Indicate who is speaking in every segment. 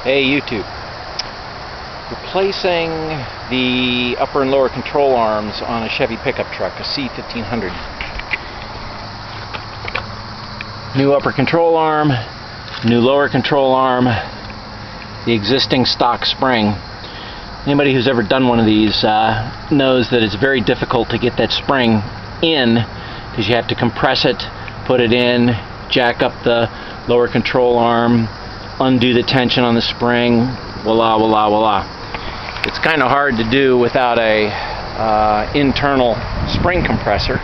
Speaker 1: Hey YouTube. Replacing the upper and lower control arms on a Chevy pickup truck, a C1500. New upper control arm, new lower control arm, the existing stock spring. Anybody who's ever done one of these knows that it's very difficult to get that spring in because you have to compress it, put it in, jack up the lower control arm, undo the tension on the spring, voila, voila, voila. It's kind of hard to do without a internal spring compressor,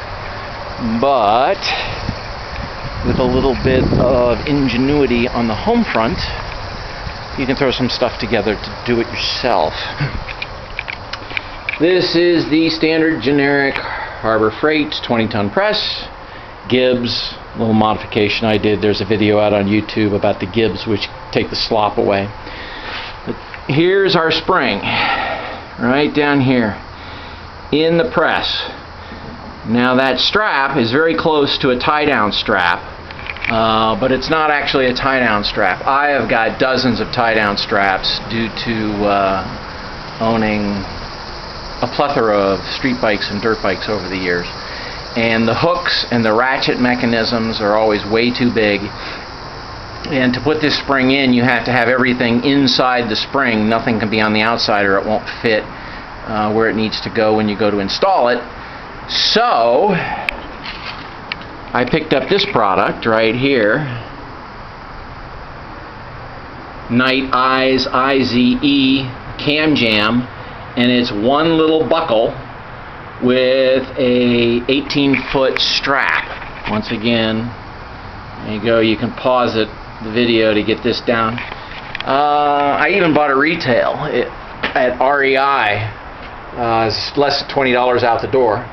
Speaker 1: but with a little bit of ingenuity on the home front, you can throw some stuff together to do it yourself. This is the standard generic Harbor Freight 20-ton press, Gibbs. Little modification I did. There's a video out on YouTube about the Gibbs, which take the slop away. But here's our spring, right down here in the press. Now that strap is very close to a tie-down strap, but it's not actually a tie-down strap. I have got dozens of tie-down straps due to owning a plethora of street bikes and dirt bikes over the years. And the hooks and the ratchet mechanisms are always way too big. And to put this spring in, you have to have everything inside the spring. Nothing can be on the outside or it won't fit where it needs to go when you go to install it. So I picked up this product right here, Nite-Ize CamJam, and it's one little buckle with a 18-foot strap. Once again, there you go. You can pause the video to get this down. I even bought it retail at REI. It's less than $20 out the door.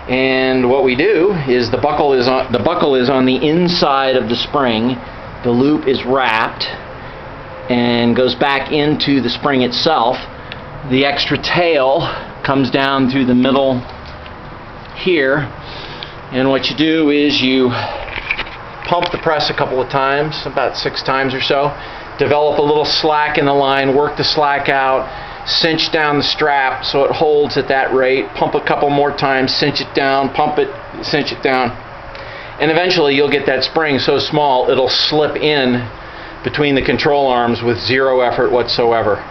Speaker 1: And what we do is the buckle is on the inside of the spring. The loop is wrapped and goes back into the spring itself. The extra tail comes down through the middle here, and what you do is you pump the press a couple of times, about 6 times or so, develop a little slack in the line, work the slack out, cinch down the strap so it holds at that rate, pump a couple more times, cinch it down, pump it, cinch it down, and eventually you'll get that spring so small it'll slip in between the control arms with zero effort whatsoever.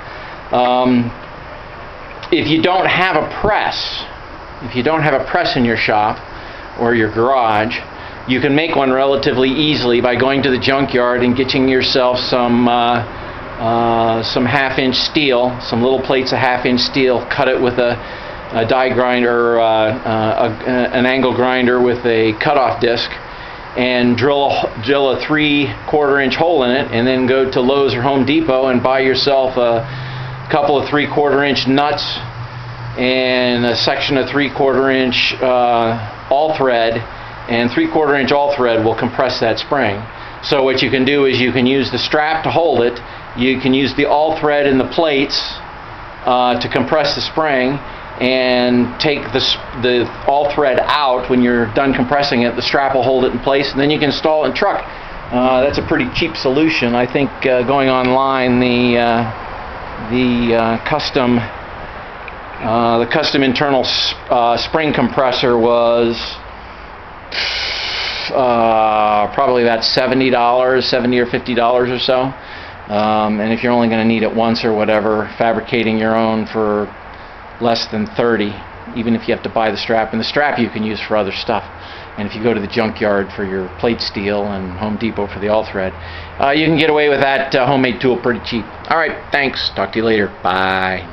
Speaker 1: If you don't have a press, in your shop or your garage, you can make one relatively easily by going to the junkyard and getting yourself some half-inch steel, some little plates of half-inch steel, cut it with a die grinder, an angle grinder with a cutoff disc, and drill a 3/4 inch hole in it, and then go to Lowe's or Home Depot and buy yourself a couple of 3/4 inch nuts and a section of 3/4 inch all thread, and 3/4 inch all thread will compress that spring. So what you can do is you can use the strap to hold it, you can use the all thread and the plates to compress the spring, and take the all thread out when you're done compressing it. The strap will hold it in place, and then you can install it in the truck. That's a pretty cheap solution. I think going online, the custom internal spring compressor was probably about $70 or $50 or so. And if you're only going to need it once or whatever, fabricating your own for less than $30, even if you have to buy the strap. And the strap you can use for other stuff. And if you go to the junkyard for your plate steel and Home Depot for the all thread, you can get away with that homemade tool pretty cheap. Alright, thanks. Talk to you later. Bye.